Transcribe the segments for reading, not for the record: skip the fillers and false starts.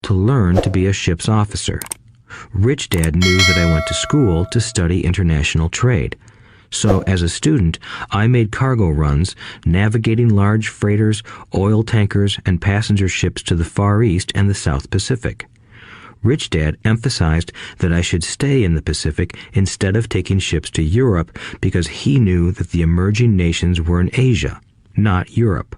to learn to be a ship's officer. Rich Dad knew that I went to school to study international trade. So as a student, I made cargo runs, navigating large freighters, oil tankers, and passenger ships to the Far East and the South Pacific. Rich Dad emphasized that I should stay in the Pacific instead of taking ships to Europe because he knew that the emerging nations were in Asia, not Europe.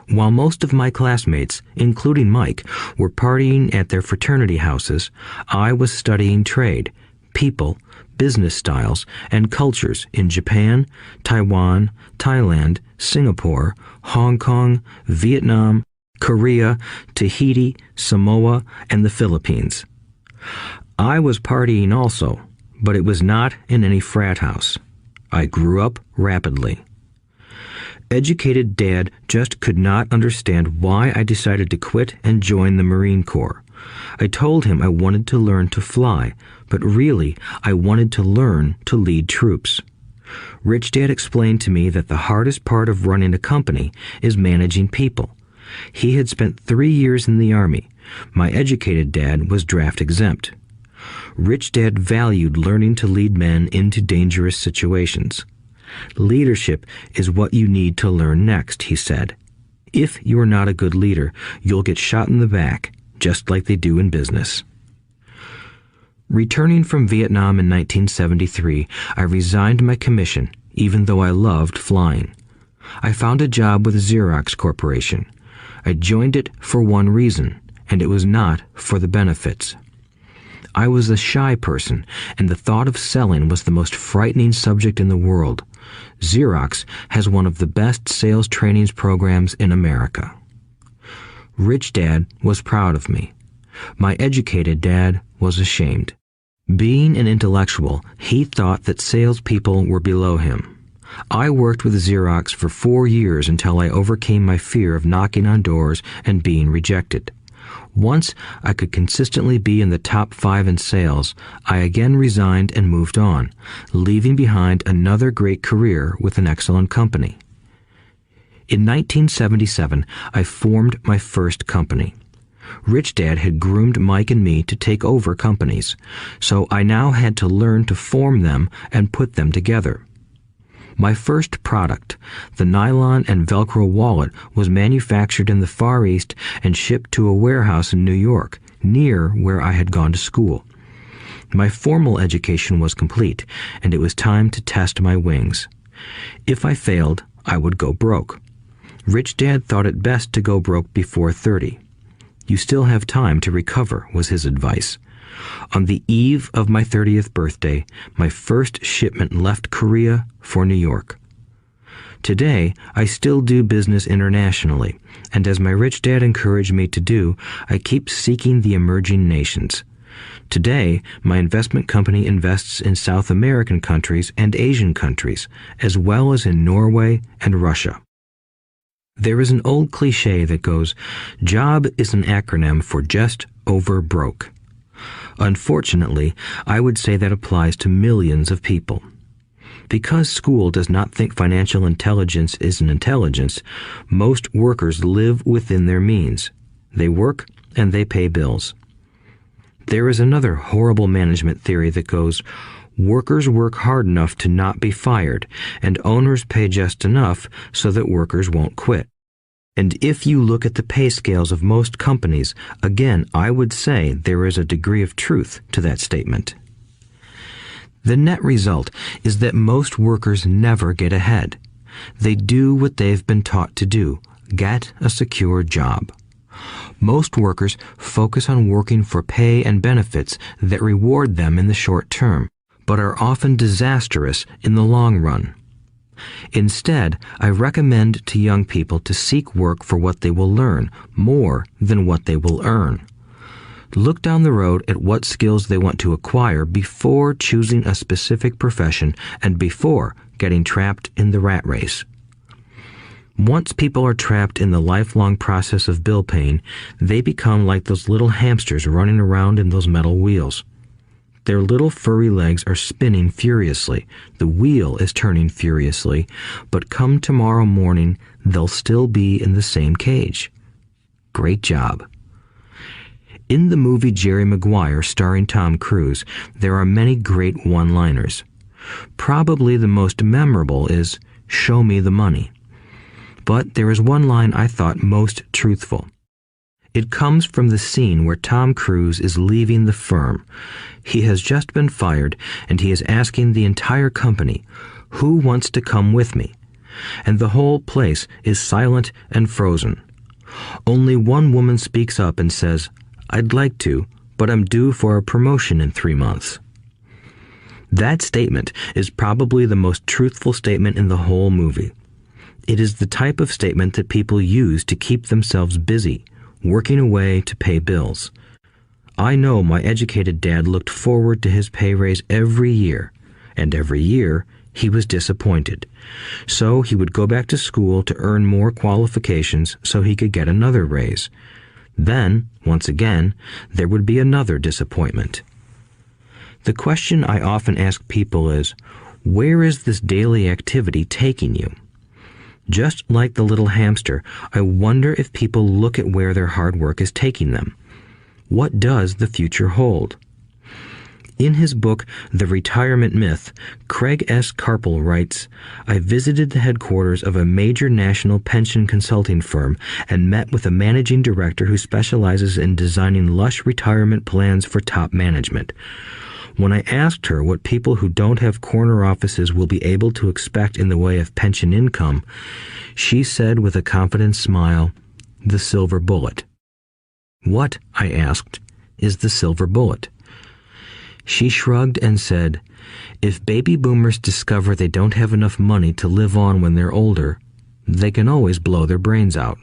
While most of my classmates, including Mike, were partying at their fraternity houses, I was studying trade, people, business styles, and cultures in Japan, Taiwan, Thailand, Singapore, Hong Kong, Vietnam, Korea, Tahiti, Samoa, and the Philippines. I was partying also, but it was not in any frat house. I grew up rapidly. Educated Dad just could not understand why I decided to quit and join the Marine Corps. I told him I wanted to learn to fly, but really I wanted to learn to lead troops. Rich Dad explained to me that the hardest part of running a company is managing people. He had spent 3 years in the Army. My educated dad was draft exempt. Rich Dad valued learning to lead men into dangerous situations. Leadership is what you need to learn next, he said. If you are not a good leader, you'll get shot in the back, just like they do in business. Returning from Vietnam in 1973, I resigned my commission, even though I loved flying. I found a job with Xerox Corporation. I joined it for one reason, and it was not for the benefits. I was a shy person, and the thought of selling was the most frightening subject in the world. Xerox has one of the best sales trainings programs in America. Rich Dad was proud of me. My educated dad was ashamed. Being an intellectual, he thought that salespeople were below him. I worked with Xerox for 4 years until I overcame my fear of knocking on doors and being rejected. Once I could consistently be in the top 5 in sales, I again resigned and moved on, leaving behind another great career with an excellent company. In 1977, I formed my first company. Rich Dad had groomed Mike and me to take over companies, so I now had to learn to form them and put them together. My first product, the nylon and Velcro wallet, was manufactured in the Far East and shipped to a warehouse in New York, near where I had gone to school. My formal education was complete, and it was time to test my wings. If I failed, I would go broke. Rich Dad thought it best to go broke before 30. You still have time to recover, was his advice. On the eve of my 30th birthday, my first shipment left Korea for New York. Today, I still do business internationally, and as my rich dad encouraged me to do, I keep seeking the emerging nations. Today, my investment company invests in South American countries and Asian countries, as well as in Norway and Russia. There is an old cliche that goes, "Job is an acronym for just over broke." Unfortunately, I would say that applies to millions of people. Because school does not think financial intelligence is an intelligence, most workers live within their means. They work and they pay bills. There is another horrible management theory that goes, workers work hard enough to not be fired, and owners pay just enough so that workers won't quit. And if you look at the pay scales of most companies, again, I would say there is a degree of truth to that statement. The net result is that most workers never get ahead. They do what they've been taught to do, get a secure job. Most workers focus on working for pay and benefits that reward them in the short term, but are often disastrous in the long run. Instead, I recommend to young people to seek work for what they will learn more than what they will earn. Look down the road at what skills they want to acquire before choosing a specific profession and before getting trapped in the rat race. Once people are trapped in the lifelong process of bill paying, they become like those little hamsters running around in those metal wheels. Their little furry legs are spinning furiously. The wheel is turning furiously, but come tomorrow morning, they'll still be in the same cage. Great job. In the movie Jerry Maguire, starring Tom Cruise, there are many great one-liners. Probably the most memorable is, "Show me the money." But there is one line I thought most truthful. It comes from the scene where Tom Cruise is leaving the firm. He has just been fired, and he is asking the entire company, "Who wants to come with me?" And the whole place is silent and frozen. Only one woman speaks up and says, "I'd like to, but I'm due for a promotion in 3 months." That statement is probably the most truthful statement in the whole movie. It is the type of statement that people use to keep themselves busy, working away to pay bills. I know my educated dad looked forward to his pay raise every year, and every year he was disappointed. So he would go back to school to earn more qualifications so he could get another raise. Then, once again, there would be another disappointment. The question I often ask people is, where is this daily activity taking you? Just like the little hamster, I wonder if people look at where their hard work is taking them. What does the future hold? In his book, The Retirement Myth, Craig S. Carpel writes, "I visited the headquarters of a major national pension consulting firm and met with a managing director who specializes in designing lush retirement plans for top management. When I asked her what people who don't have corner offices will be able to expect in the way of pension income, she said with a confident smile, 'The silver bullet.'" "What," I asked, "is the silver bullet?" She shrugged and said, "If baby boomers discover they don't have enough money to live on when they're older, they can always blow their brains out."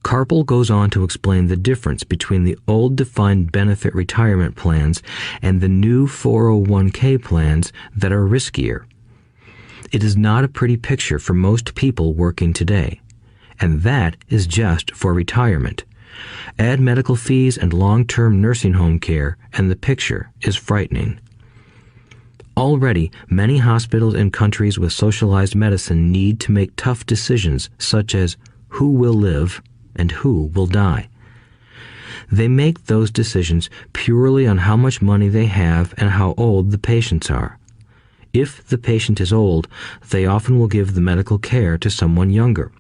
Carpel goes on to explain the difference between the old defined benefit retirement plans and the new 401k plans that are riskier. It is not a pretty picture for most people working today, and that is just for retirement. Add medical fees and long-term nursing home care, and the picture is frightening. Already, many hospitals in countries with socialized medicine need to make tough decisions such as who will live and who will die. They make those decisions purely on how much money they have and how old the patients are. If the patient is old, they often will give the medical care to someone younger.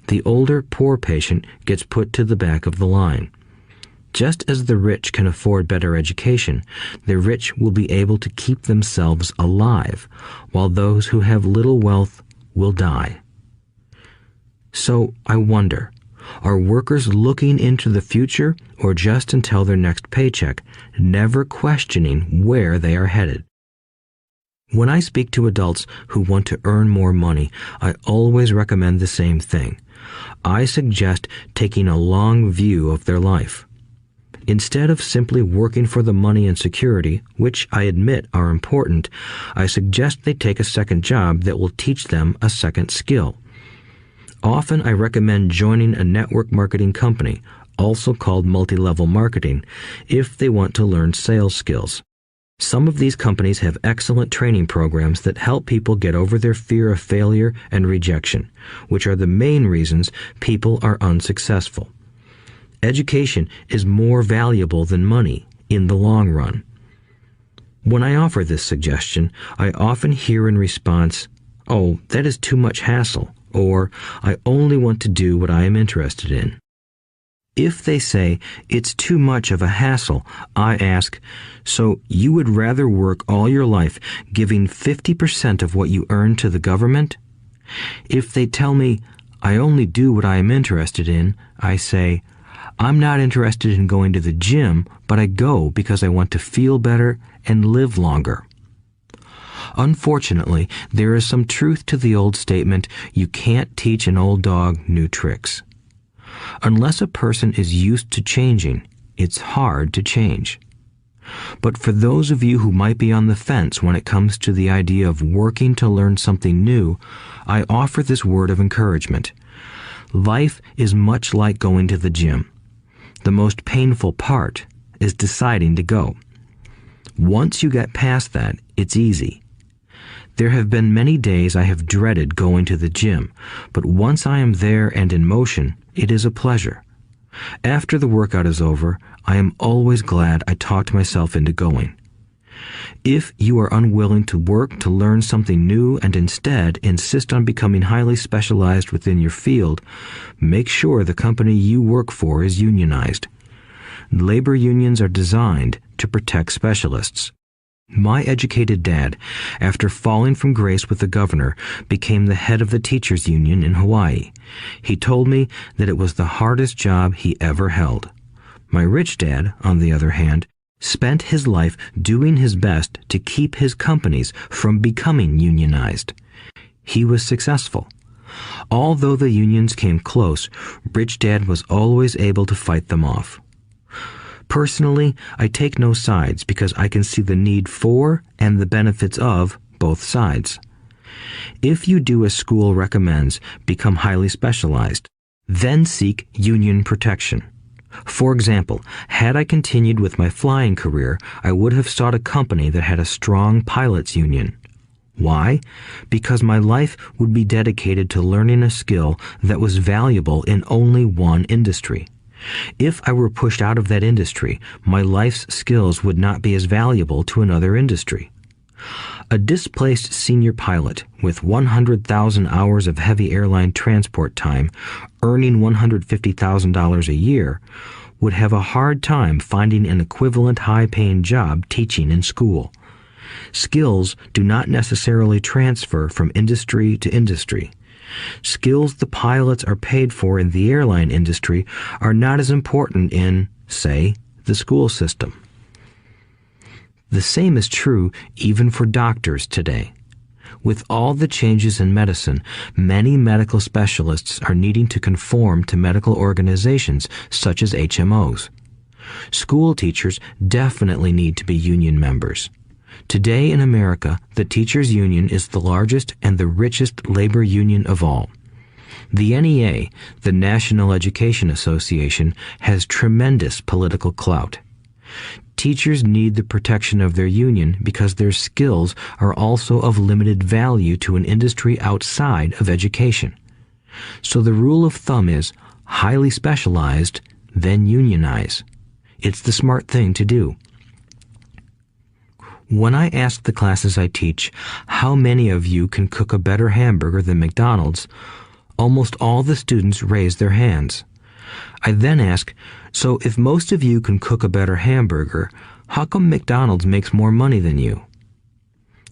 The older, poor patient gets put to the back of the line. Just as the rich can afford better education, the rich will be able to keep themselves alive, while those who have little wealth will die. So I wonder, are workers looking into the future or just until their next paycheck, never questioning where they are headed? When I speak to adults who want to earn more money, I always recommend the same thing. I suggest taking a long view of their life. Instead of simply working for the money and security, which I admit are important, I suggest they take a second job that will teach them a second skill. Often I recommend joining a network marketing company, also called multi-level marketing, if they want to learn sales skills. Some of these companies have excellent training programs that help people get over their fear of failure and rejection, which are the main reasons people are unsuccessful. Education is more valuable than money in the long run. When I offer this suggestion, I often hear in response, "Oh, that is too much hassle," or "I only want to do what I am interested in." If they say it's too much of a hassle, I ask, so you would rather work all your life giving 50% of what you earn to the government? If they tell me, I only do what I am interested in, I say, I'm not interested in going to the gym, but I go because I want to feel better and live longer. Unfortunately, there is some truth to the old statement, you can't teach an old dog new tricks. Unless a person is used to changing, it's hard to change. But for those of you who might be on the fence when it comes to the idea of working to learn something new, I offer this word of encouragement. Life is much like going to the gym. The most painful part is deciding to go. Once you get past that, it's easy. There have been many days I have dreaded going to the gym, but once I am there and in motion, it is a pleasure. After the workout is over, I am always glad I talked myself into going. If you are unwilling to work to learn something new and instead insist on becoming highly specialized within your field, make sure the company you work for is unionized. Labor unions are designed to protect specialists. My educated dad, after falling from grace with the governor, became the head of the teachers' union in Hawaii. He told me that it was the hardest job he ever held. My rich dad, on the other hand, spent his life doing his best to keep his companies from becoming unionized. He was successful. Although the unions came close, Rich Dad was always able to fight them off. Personally, I take no sides because I can see the need for and the benefits of both sides. If you do as school recommends, become highly specialized, then seek union protection. For example, had I continued with my flying career, I would have sought a company that had a strong pilots union. Why? Because my life would be dedicated to learning a skill that was valuable in only one industry. If I were pushed out of that industry, my life's skills would not be as valuable to another industry. A displaced senior pilot with 100,000 hours of heavy airline transport time, earning $150,000 a year, would have a hard time finding an equivalent high-paying job teaching in school. Skills do not necessarily transfer from industry to industry. Skills the pilots are paid for in the airline industry are not as important in, say, the school system. The same is true even for doctors today. With all the changes in medicine, many medical specialists are needing to conform to medical organizations such as HMOs. School teachers definitely need to be union members. Today in America, the teachers' union is the largest and the richest labor union of all. The NEA, the National Education Association, has tremendous political clout. Teachers need the protection of their union because their skills are also of limited value to an industry outside of education. So the rule of thumb is highly specialized, then unionize. It's the smart thing to do. When I ask the classes I teach, how many of you can cook a better hamburger than McDonald's, almost all the students raise their hands. I then ask, so if most of you can cook a better hamburger, how come McDonald's makes more money than you?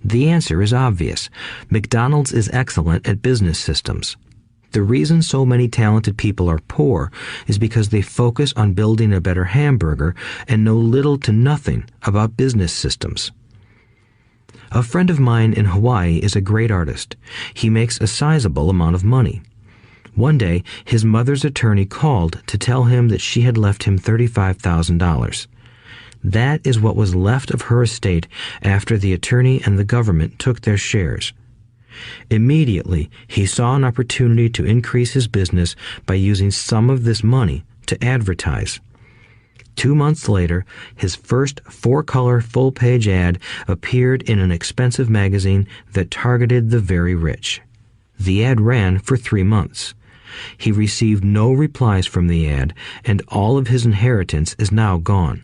The answer is obvious. McDonald's is excellent at business systems. The reason so many talented people are poor is because they focus on building a better hamburger and know little to nothing about business systems. A friend of mine in Hawaii is a great artist. He makes a sizable amount of money. One day, his mother's attorney called to tell him that she had left him $35,000. That is what was left of her estate after the attorney and the government took their shares. Immediately, he saw an opportunity to increase his business by using some of this money to advertise. 2 months later, his first 4-color full-page ad appeared in an expensive magazine that targeted the very rich. The ad ran for 3 months. He received no replies from the ad, and all of his inheritance is now gone.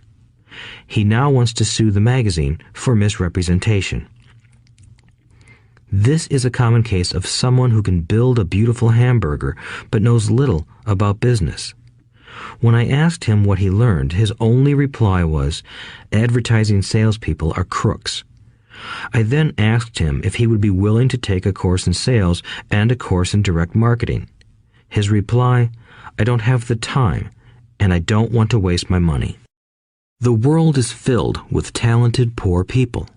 He now wants to sue the magazine for misrepresentation. This is a common case of someone who can build a beautiful hamburger but knows little about business. When I asked him what he learned, his only reply was, "Advertising salespeople are crooks." I then asked him if he would be willing to take a course in sales and a course in direct marketing. His reply, "I don't have the time, and I don't want to waste my money." The world is filled with talented poor people.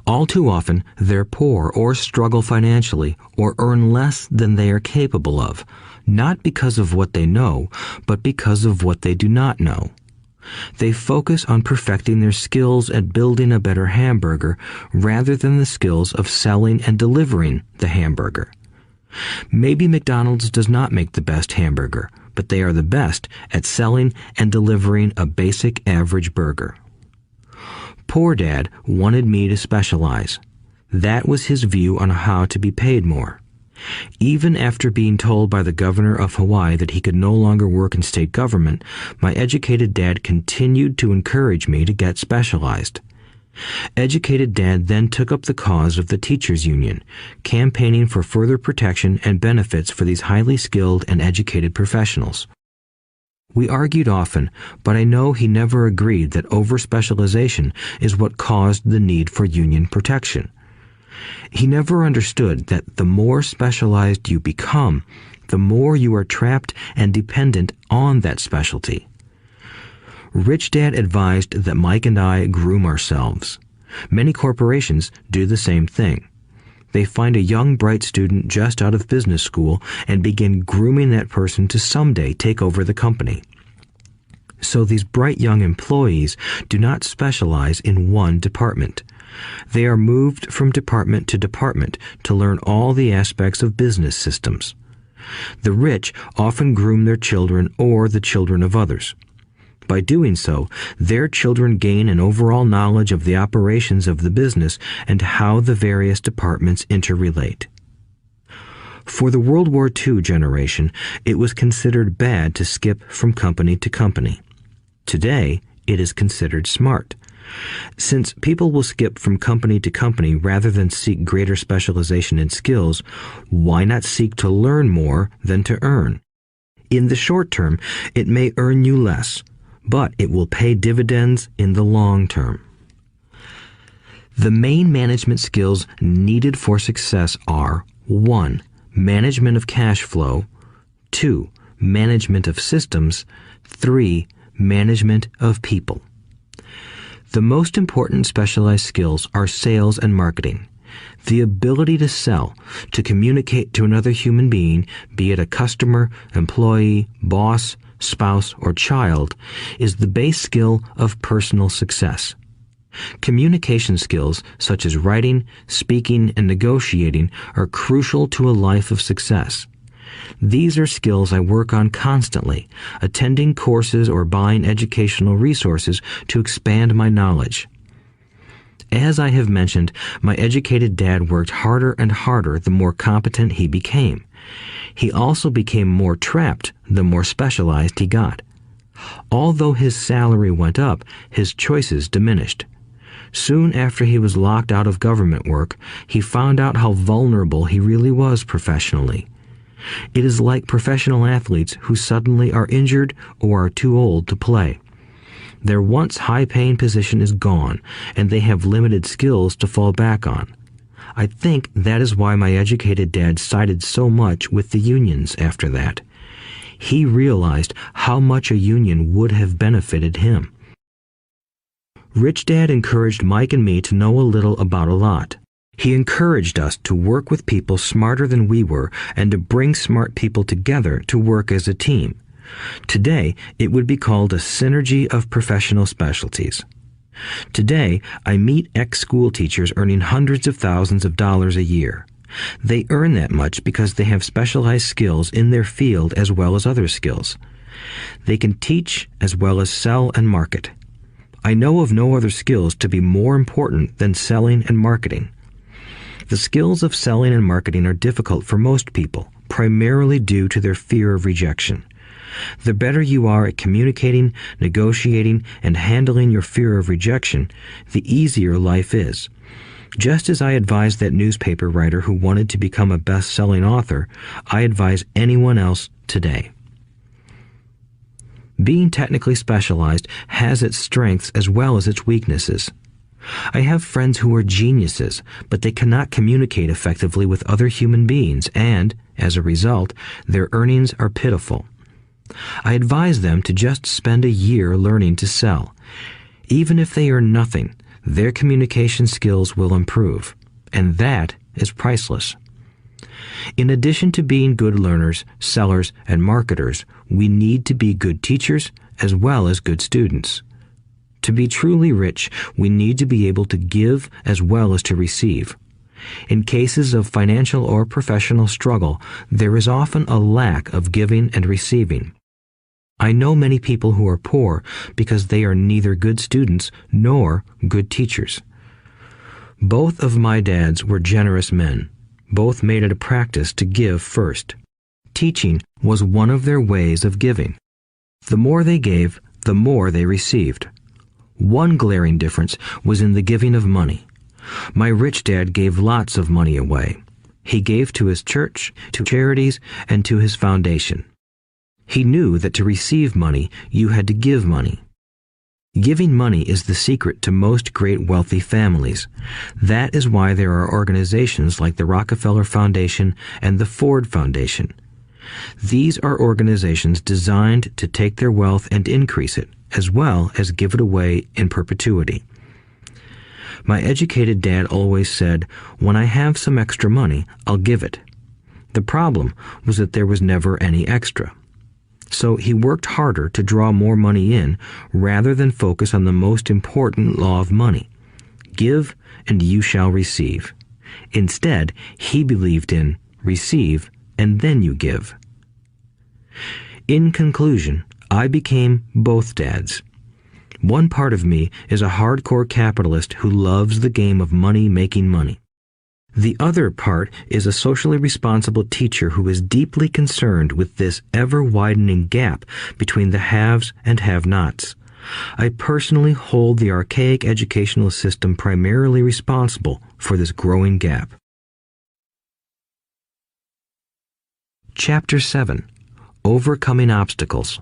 All too often, they're poor or struggle financially or earn less than they are capable of, not because of what they know, but because of what they do not know. They focus on perfecting their skills at building a better hamburger rather than the skills of selling and delivering the hamburger. Maybe McDonald's does not make the best hamburger, but they are the best at selling and delivering a basic average burger. Poor Dad wanted me to specialize. That was his view on how to be paid more. Even after being told by the governor of Hawaii that he could no longer work in state government, my educated dad continued to encourage me to get specialized. Educated Dad then took up the cause of the teachers' union, campaigning for further protection and benefits for these highly skilled and educated professionals. We argued often, but I know he never agreed that over-specialization is what caused the need for union protection. He never understood that the more specialized you become, the more you are trapped and dependent on that specialty. Rich Dad advised that Mike and I groom ourselves. Many corporations do the same thing. They find a young, bright student just out of business school and begin grooming that person to someday take over the company. So these bright young employees do not specialize in one department. They are moved from department to department to learn all the aspects of business systems. The rich often groom their children or the children of others. By doing so, their children gain an overall knowledge of the operations of the business and how the various departments interrelate. For the World War II generation, it was considered bad to skip from company to company. Today, it is considered smart. Since people will skip from company to company rather than seek greater specialization in skills, why not seek to learn more than to earn? In the short term, it may earn you less, but it will pay dividends in the long term. The main management skills needed for success are 1. Management of cash flow, 2. Management of systems, 3. Management of people. The most important specialized skills are sales and marketing. The ability to sell, to communicate to another human being, be it a customer, employee, boss, spouse, or child, is the base skill of personal success. Communication skills such as writing, speaking, and negotiating are crucial to a life of success. These are skills I work on constantly, attending courses or buying educational resources to expand my knowledge. As I have mentioned, my educated dad worked harder and harder the more competent he became. He also became more trapped the more specialized he got. Although his salary went up, his choices diminished. Soon after he was locked out of government work, he found out how vulnerable he really was professionally. It is like professional athletes who suddenly are injured or are too old to play. Their once high-paying position is gone, and they have limited skills to fall back on. I think that is why my educated dad sided so much with the unions after that. He realized how much a union would have benefited him. Rich Dad encouraged Mike and me to know a little about a lot. He encouraged us to work with people smarter than we were and to bring smart people together to work as a team. Today, it would be called a synergy of professional specialties. Today, I meet ex-school teachers earning hundreds of thousands of dollars a year. They earn that much because they have specialized skills in their field as well as other skills. They can teach as well as sell and market. I know of no other skills to be more important than selling and marketing. The skills of selling and marketing are difficult for most people, primarily due to their fear of rejection. The better you are at communicating, negotiating, and handling your fear of rejection, the easier life is. Just as I advise that newspaper writer who wanted to become a best-selling author, I advise anyone else today. Being technically specialized has its strengths as well as its weaknesses. I have friends who are geniuses, but they cannot communicate effectively with other human beings, and, as a result, their earnings are pitiful. I advise them to just spend a year learning to sell. Even if they earn nothing, their communication skills will improve, and that is priceless. In addition to being good learners, sellers, and marketers, we need to be good teachers as well as good students. To be truly rich, we need to be able to give as well as to receive. In cases of financial or professional struggle, there is often a lack of giving and receiving. I know many people who are poor because they are neither good students nor good teachers. Both of my dads were generous men. Both made it a practice to give first. Teaching was one of their ways of giving. The more they gave, the more they received. One glaring difference was in the giving of money. My rich dad gave lots of money away. He gave to his church, to charities, and to his foundation. He knew that to receive money, you had to give money. Giving money is the secret to most great wealthy families. That is why there are organizations like the Rockefeller Foundation and the Ford Foundation. These are organizations designed to take their wealth and increase it, as well as give it away in perpetuity. My educated dad always said, "When I have some extra money, I'll give it." The problem was that there was never any extra. So he worked harder to draw more money in rather than focus on the most important law of money. Give and you shall receive. Instead, he believed in receive and then you give. In conclusion, I became both dads. One part of me is a hardcore capitalist who loves the game of money making money. The other part is a socially responsible teacher who is deeply concerned with this ever-widening gap between the haves and have-nots. I personally hold the archaic educational system primarily responsible for this growing gap. Chapter 7. Overcoming Obstacles.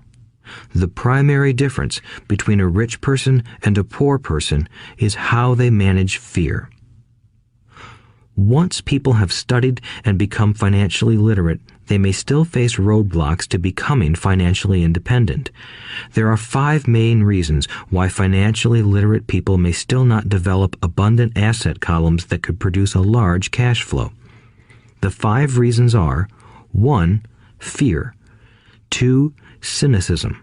The primary difference between a rich person and a poor person is how they manage fear. Once people have studied and become financially literate, they may still face roadblocks to becoming financially independent. There are 5 main reasons why financially literate people may still not develop abundant asset columns that could produce a large cash flow. The 5 reasons are: 1. Fear. 2. Cynicism.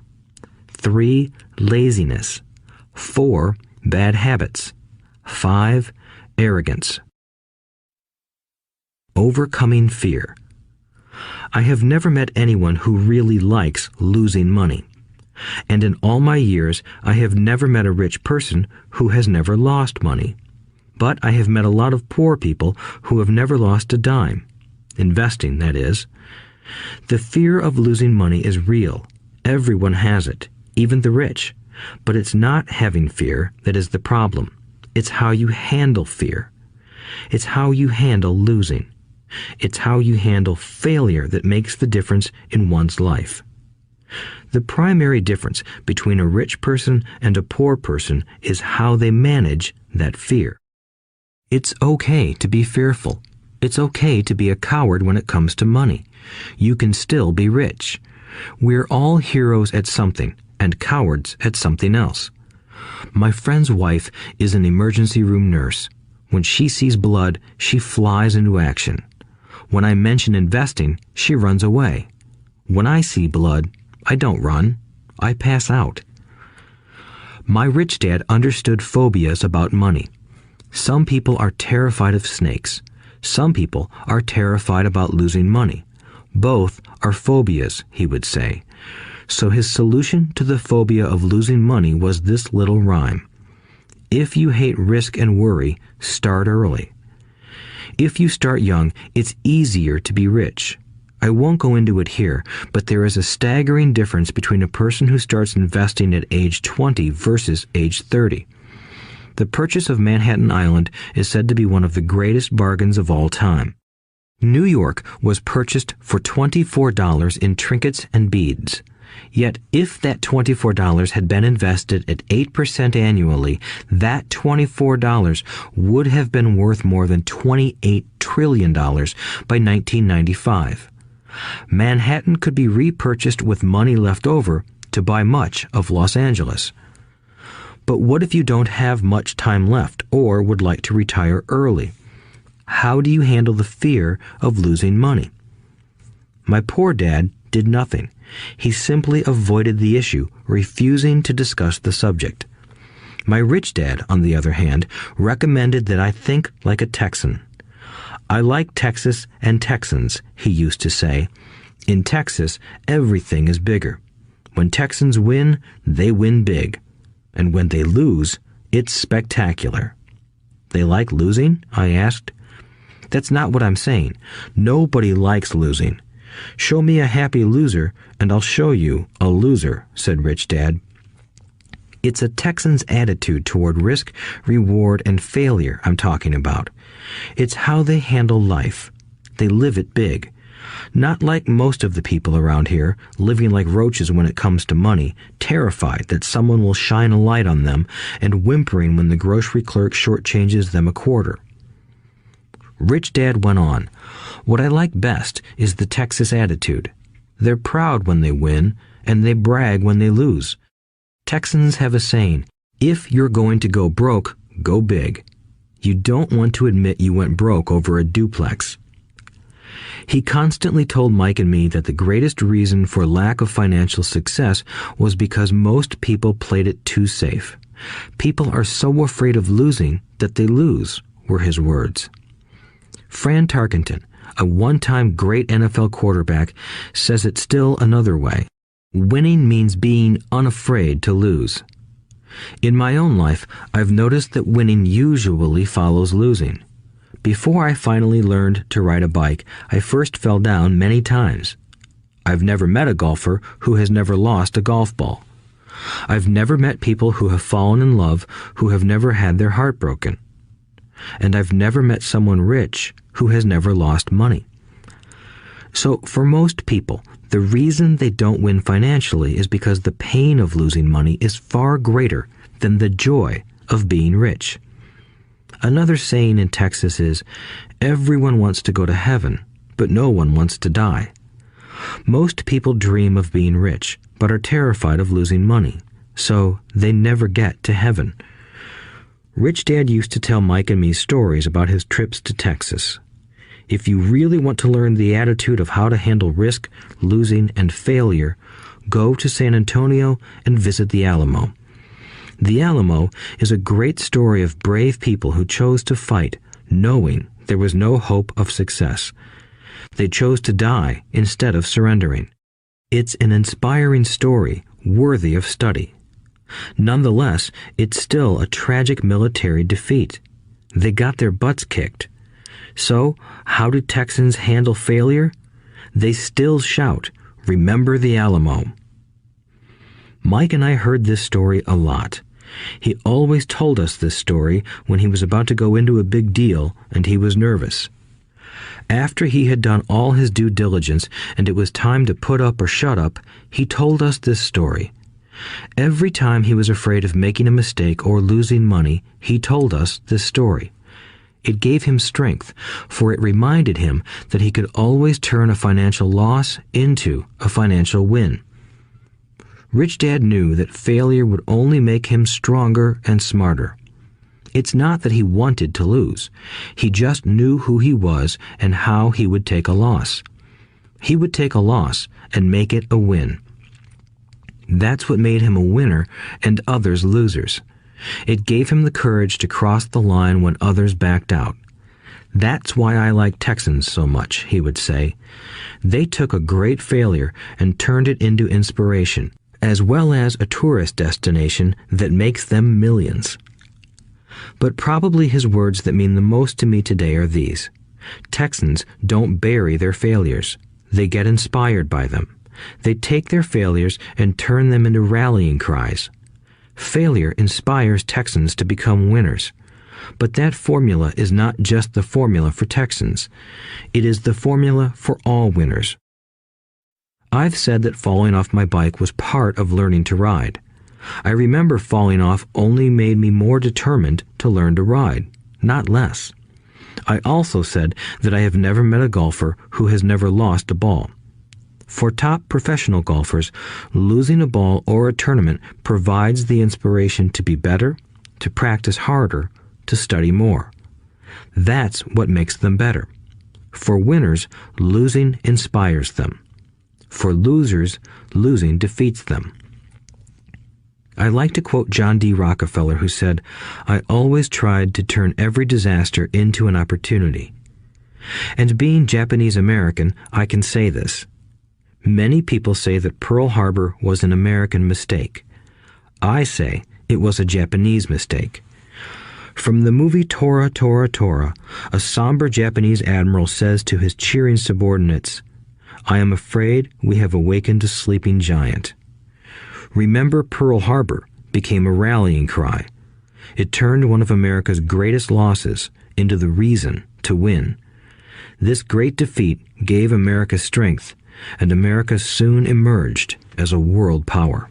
3. Laziness. 4. Bad habits. 5. Arrogance. Overcoming fear. I have never met anyone who really likes losing money. And in all my years, I have never met a rich person who has never lost money. But I have met a lot of poor people who have never lost a dime. Investing, that is. The fear of losing money is real. Everyone has it, even the rich. But it's not having fear that is the problem. It's how you handle fear. It's how you handle losing. It's how you handle failure that makes the difference in one's life. The primary difference between a rich person and a poor person is how they manage that fear. It's okay to be fearful. It's okay to be a coward when it comes to money. You can still be rich. We're all heroes at something and cowards at something else. My friend's wife is an emergency room nurse. When she sees blood, she flies into action. When I mention investing, she runs away. When I see blood, I don't run. I pass out. My rich dad understood phobias about money. Some people are terrified of snakes. Some people are terrified about losing money. Both are phobias, he would say. So his solution to the phobia of losing money was this little rhyme. If you hate risk and worry, start early. If you start young, it's easier to be rich. I won't go into it here, but there is a staggering difference between a person who starts investing at age 20 versus age 30. The purchase of Manhattan Island is said to be one of the greatest bargains of all time. New York was purchased for $24 in trinkets and beads. Yet if that $24 had been invested at 8% annually, that $24 would have been worth more than $28 trillion by 1995. Manhattan could be repurchased with money left over to buy much of Los Angeles. But what if you don't have much time left or would like to retire early? How do you handle the fear of losing money? My poor dad did nothing. He simply avoided the issue, refusing to discuss the subject. My rich dad, on the other hand, recommended that I think like a Texan. I like Texas and Texans, he used to say. In Texas, everything is bigger. When Texans win, they win big. And when they lose, it's spectacular. They like losing? I asked. That's not what I'm saying. Nobody likes losing. Show me a happy loser, and I'll show you a loser, said Rich Dad. It's a Texan's attitude toward risk, reward, and failure I'm talking about. It's how they handle life. They live it big. Not like most of the people around here, living like roaches when it comes to money, terrified that someone will shine a light on them and whimpering when the grocery clerk shortchanges them a quarter. Rich Dad went on, "What I like best is the Texas attitude. They're proud when they win, and they brag when they lose. Texans have a saying, if you're going to go broke, go big. You don't want to admit you went broke over a duplex." He constantly told Mike and me that the greatest reason for lack of financial success was because most people played it too safe. People are so afraid of losing that they lose, were his words. Fran Tarkenton, a one-time great NFL quarterback, says it still another way. Winning means being unafraid to lose. In my own life, I've noticed that winning usually follows losing. Before I finally learned to ride a bike, I first fell down many times. I've never met a golfer who has never lost a golf ball. I've never met people who have fallen in love who have never had their heart broken. And I've never met someone rich who has never lost money. So for most people, the reason they don't win financially is because the pain of losing money is far greater than the joy of being rich. Another saying in Texas is, everyone wants to go to heaven, but no one wants to die. Most people dream of being rich, but are terrified of losing money, so they never get to heaven. Rich Dad used to tell Mike and me stories about his trips to Texas. If you really want to learn the attitude of how to handle risk, losing, and failure, go to San Antonio and visit the Alamo. The Alamo is a great story of brave people who chose to fight, knowing there was no hope of success. They chose to die instead of surrendering. It's an inspiring story worthy of study. Nonetheless, it's still a tragic military defeat. They got their butts kicked. So, how do Texans handle failure? They still shout, "Remember the Alamo." Mike and I heard this story a lot. He always told us this story when he was about to go into a big deal and he was nervous. After he had done all his due diligence and it was time to put up or shut up, he told us this story. Every time he was afraid of making a mistake or losing money, he told us this story. It gave him strength, for it reminded him that he could always turn a financial loss into a financial win. Rich Dad knew that failure would only make him stronger and smarter. It's not that he wanted to lose. He just knew who he was and how he would take a loss. He would take a loss and make it a win. That's what made him a winner and others losers. It gave him the courage to cross the line when others backed out. That's why I like Texans so much, he would say. They took a great failure and turned it into inspiration, as well as a tourist destination that makes them millions. But probably his words that mean the most to me today are these. Texans don't bury their failures. They get inspired by them. They take their failures and turn them into rallying cries. Failure inspires Texans to become winners. But that formula is not just the formula for Texans. It is the formula for all winners. I've said that falling off my bike was part of learning to ride. I remember falling off only made me more determined to learn to ride, not less. I also said that I have never met a golfer who has never lost a ball. For top professional golfers, losing a ball or a tournament provides the inspiration to be better, to practice harder, to study more. That's what makes them better. For winners, losing inspires them. For losers, losing defeats them. I like to quote John D. Rockefeller, who said, "I always tried to turn every disaster into an opportunity." And being Japanese American, I can say this. Many people say that Pearl Harbor was an American mistake. I say it was a Japanese mistake. From the movie Tora, Tora, Tora, a somber Japanese admiral says to his cheering subordinates, "I am afraid we have awakened a sleeping giant." "Remember Pearl Harbor" became a rallying cry. It turned one of America's greatest losses into the reason to win. This great defeat gave America strength, and America soon emerged as a world power.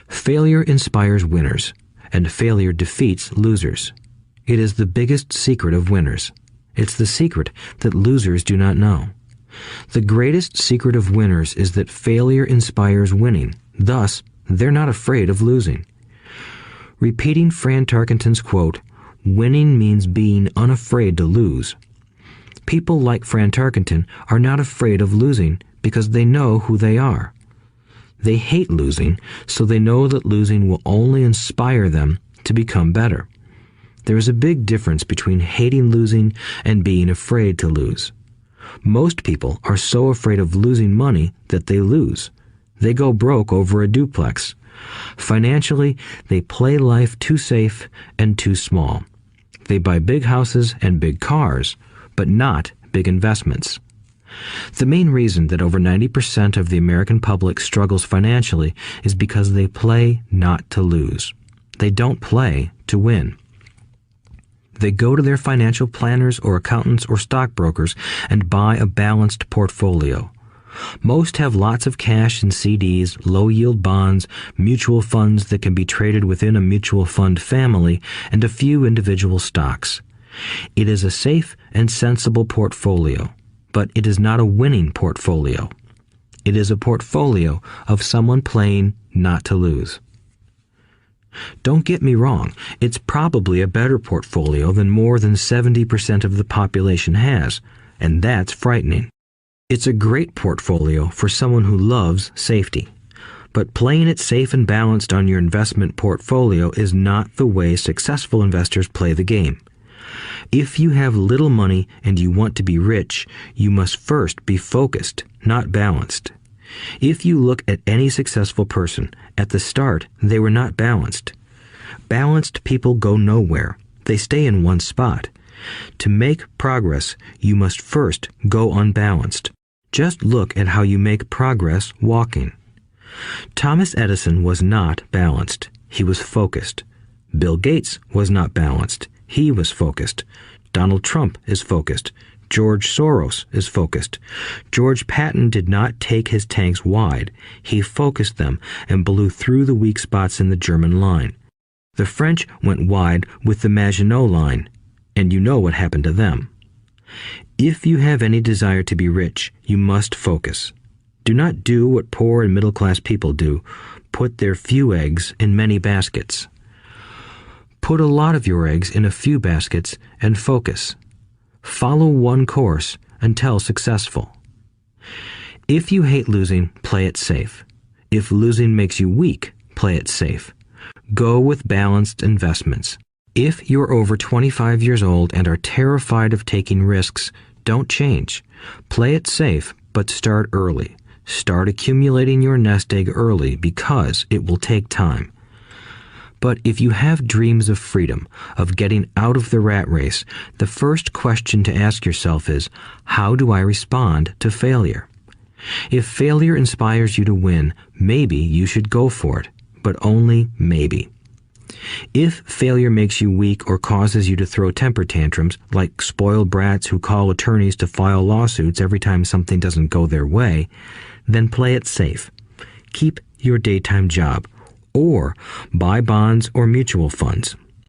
Failure inspires winners, and failure defeats losers. It is the biggest secret of winners. It's the secret that losers do not know. The greatest secret of winners is that failure inspires winning. Thus, they're not afraid of losing. Repeating Fran Tarkenton's quote, "Winning means being unafraid to lose." People like Fran Tarkenton are not afraid of losing because they know who they are. They hate losing, so they know that losing will only inspire them to become better. There is a big difference between hating losing and being afraid to lose. Most people are so afraid of losing money that they lose. They go broke over a duplex. Financially, they play life too safe and too small. They buy big houses and big cars, but not big investments. The main reason that over 90% of the American public struggles financially is because they play not to lose. They don't play to win. They go to their financial planners or accountants or stockbrokers and buy a balanced portfolio. Most have lots of cash in CDs, low-yield bonds, mutual funds that can be traded within a mutual fund family, and a few individual stocks. It is a safe and sensible portfolio, but it is not a winning portfolio. It is a portfolio of someone playing not to lose. Don't get me wrong, it's probably a better portfolio than more than 70% of the population has, and that's frightening. It's a great portfolio for someone who loves safety. But playing it safe and balanced on your investment portfolio is not the way successful investors play the game. If you have little money and you want to be rich, you must first be focused, not balanced. If you look at any successful person, at the start, they were not balanced. Balanced people go nowhere. They stay in one spot. To make progress, you must first go unbalanced. Just look at how you make progress walking. Thomas Edison was not balanced. He was focused. Bill Gates was not balanced. He was focused. Donald Trump is focused. George Soros is focused. George Patton did not take his tanks wide. He focused them and blew through the weak spots in the German line. The French went wide with the Maginot Line, and you know what happened to them. If you have any desire to be rich, you must focus. Do not do what poor and middle-class people do, put their few eggs in many baskets. Put a lot of your eggs in a few baskets and focus. Follow one course until successful. If you hate losing, play it safe. If losing makes you weak, play it safe. Go with balanced investments. If you're over 25 years old and are terrified of taking risks, don't change. Play it safe, but start early. Start accumulating your nest egg early because it will take time. But if you have dreams of freedom, of getting out of the rat race, the first question to ask yourself is, how do I respond to failure? If failure inspires you to win, maybe you should go for it, but only maybe. If failure makes you weak or causes you to throw temper tantrums, like spoiled brats who call attorneys to file lawsuits every time something doesn't go their way, then play it safe. Keep your daytime job, or buy bonds or mutual funds.